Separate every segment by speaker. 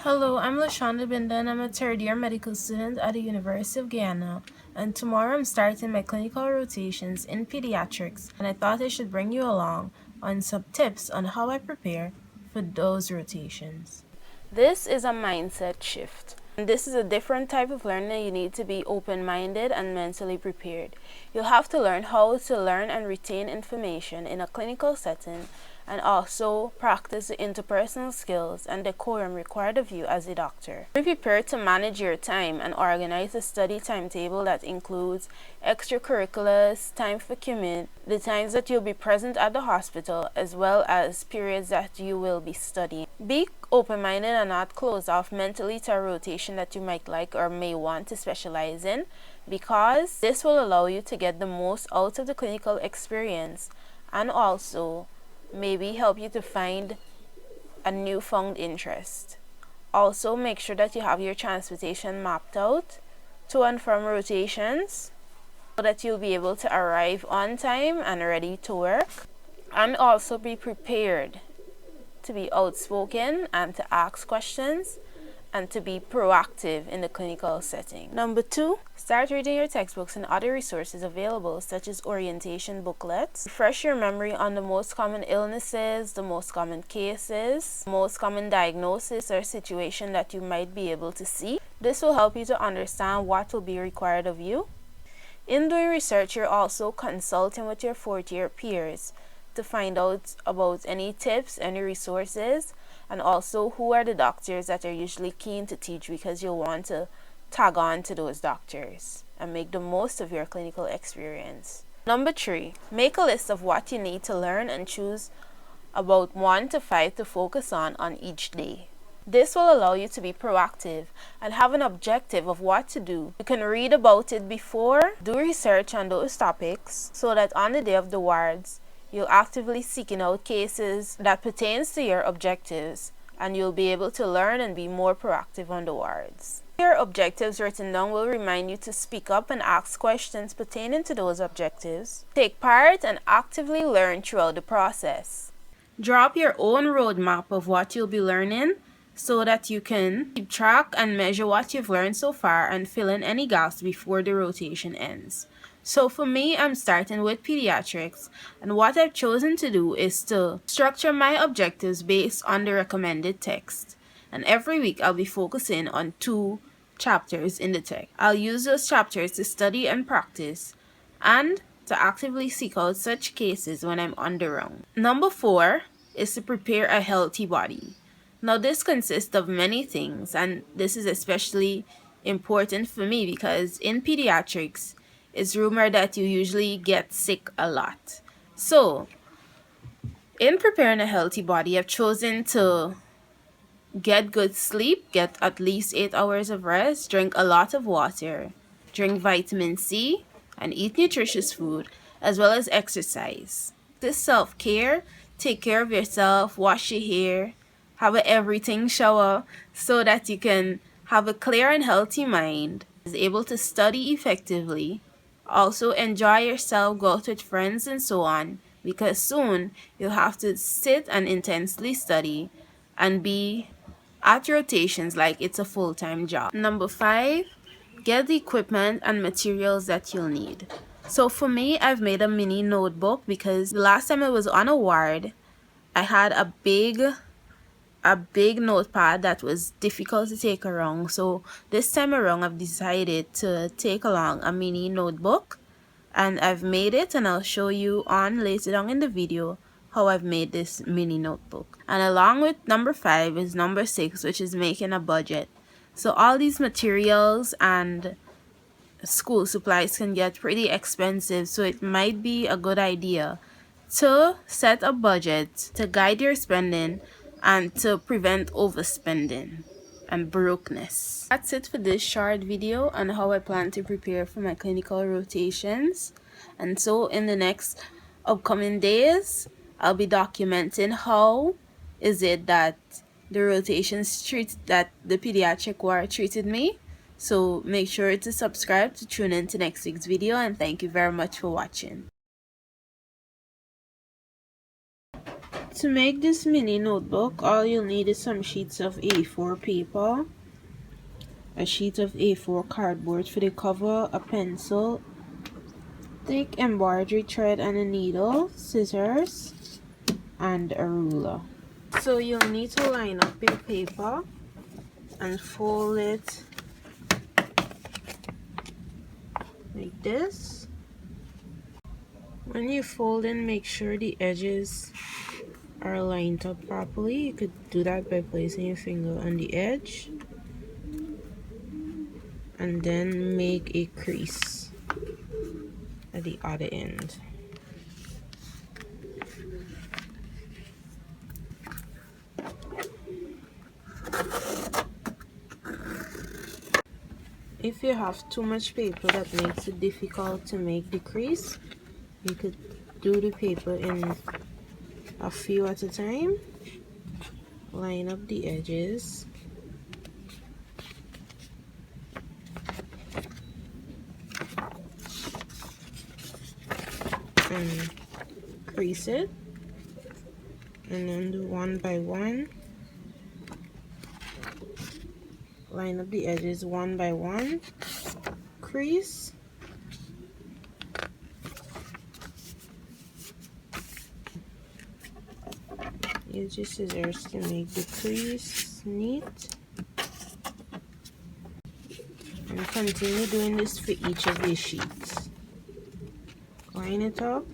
Speaker 1: Hello, I'm Lashonda Binda and I'm a third-year medical student at the University of Guyana, and tomorrow I'm starting my clinical rotations in pediatrics, and I thought I should bring you along on some tips on how I prepare for those rotations. This is a mindset shift. This is a different type of learning. You need to be open-minded and mentally prepared. You'll have to learn how to learn and retain information in a clinical setting and also practice the interpersonal skills and decorum required of you as a doctor. Be prepared to manage your time and organize a study timetable that includes extracurriculars, time for commute, the times that you'll be present at the hospital, as well as periods that you will be studying. Be open-minded and not closed off mentally to a rotation that you might like or may want to specialize in, because this will allow you to get the most out of the clinical experience and also maybe help you to find a newfound interest. Also, make sure that you have your transportation mapped out to and from rotations so that you'll be able to arrive on time and ready to work. And also be prepared to be outspoken and to ask questions and to be proactive in the clinical setting. Number 2, start reading your textbooks and other resources available, such as orientation booklets. Refresh your memory on the most common illnesses, the most common cases, most common diagnosis or situation that you might be able to see. This will help you to understand what will be required of you. In doing research, you're also consulting with your fourth-year peers to find out about any tips, any resources, and also who are the doctors that are usually keen to teach, because you'll want to tag on to those doctors and make the most of your clinical experience. Number 3, make a list of what you need to learn and choose about 1 to 5 to focus on each day. This will allow you to be proactive and have an objective of what to do. You can read about it before, do research on those topics, so that on the day of the wards, you'll actively seeking out cases that pertains to your objectives, and you'll be able to learn and be more proactive on the wards. Your objectives written down will remind you to speak up and ask questions pertaining to those objectives. Take part and actively learn throughout the process. Draw up your own roadmap of what you'll be learning so that you can keep track and measure what you've learned so far and fill in any gaps before the rotation ends. So for me, I'm starting with pediatrics, and what I've chosen to do is to structure my objectives based on the recommended text. And every week I'll be focusing on 2 chapters in the text. I'll use those chapters to study and practice and to actively seek out such cases when I'm on the round. Number 4 is to prepare a healthy body. Now this consists of many things, and this is especially important for me because in pediatrics, it's rumored that you usually get sick a lot. So, in preparing a healthy body, I've chosen to get good sleep, get at least 8 hours of rest, drink a lot of water, drink vitamin C, and eat nutritious food, as well as exercise. This self-care, take care of yourself, wash your hair, have an everything shower so that you can have a clear and healthy mind, is able to study effectively, also enjoy yourself, go out with friends and so on, because soon you'll have to sit and intensely study and be at rotations like it's a full-time job. Number 5, get the equipment and materials that you'll need. So for me, I've made a mini notebook because the last time I was on a ward, I had a big notepad that was difficult to take around. So this time around, I've decided to take along a mini notebook, and I've made it, and I'll show you on later on in the video how I've made this mini notebook. And along with number 5 is number 6, which is making a budget. So all these materials and school supplies can get pretty expensive, so it might be a good idea to set a budget to guide your spending and to prevent overspending and brokenness. That's it for this short video on how I plan to prepare for my clinical rotations. And so in the next upcoming days, I'll be documenting how is it that the that the pediatric ward treated me. So make sure to subscribe to tune in to next week's video, and thank you very much for watching. To make this mini notebook, all you'll need is some sheets of A4 paper, a sheet of A4 cardboard for the cover, a pencil, thick embroidery thread and a needle, scissors, and a ruler. So you'll need to line up your paper and fold it like this. When you fold in, make sure the edges are lined up properly. You could do that by placing your finger on the edge and then make a crease at the other end. If you have too much paper that makes it difficult to make the crease, you could do the paper in a few at a time. Line up the edges and crease it, and then do one by one. Line up the edges one by one, crease, use your scissors to make the crease neat, and continue doing this for each of these sheets. Line it up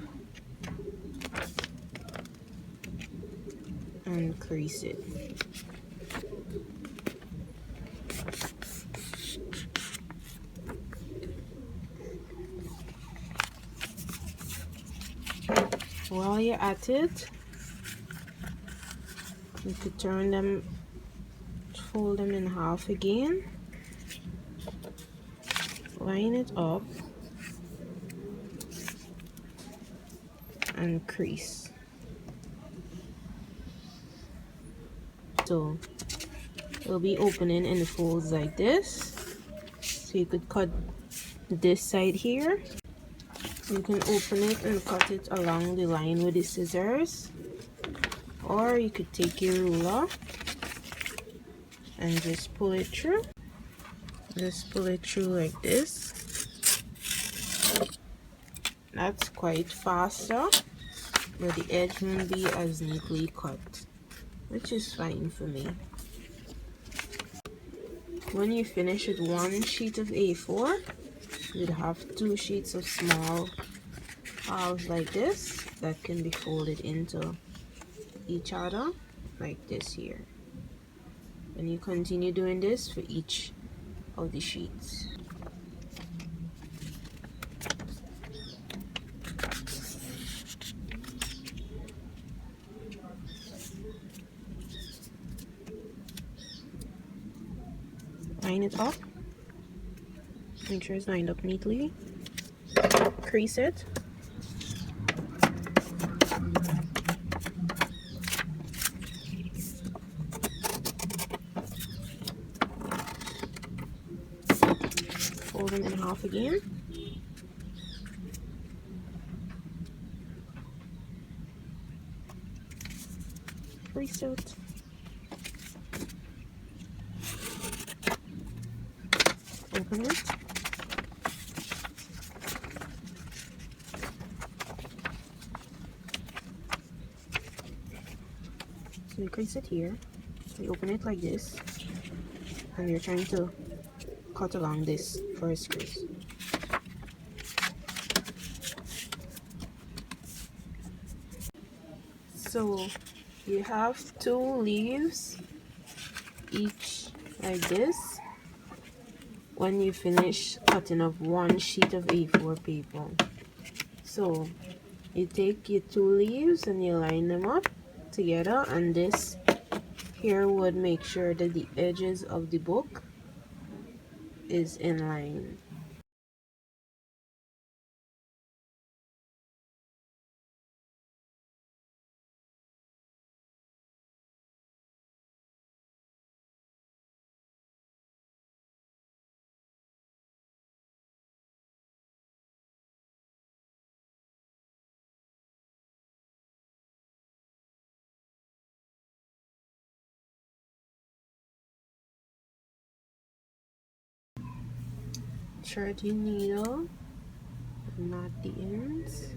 Speaker 1: and crease it. While you're at it, you could turn them, fold them in half again, line it up, and crease. So it'll be opening in the folds like this. So you could cut this side here. You can open it and cut it along the line with the scissors, or you could take your ruler and just pull it through. Just pull it through like this. That's quite faster, but the edge won't be as neatly cut, which is fine for me. When you finish with one sheet of A4, you'd have two sheets of small halves like this that can be folded into each other like this here. And you continue doing this for each of the sheets. Line it up, make sure it's lined up neatly, crease it, fold them in half again, crease it, open it, so you crease it here, so you open it like this, and you're trying to cut along this first crease. So you have two leaves each like this when you finish cutting up one sheet of A4 paper. So you take your two leaves and you line them up together, and this here would make sure that the edges of the book is in line. threading needle, knot the ends.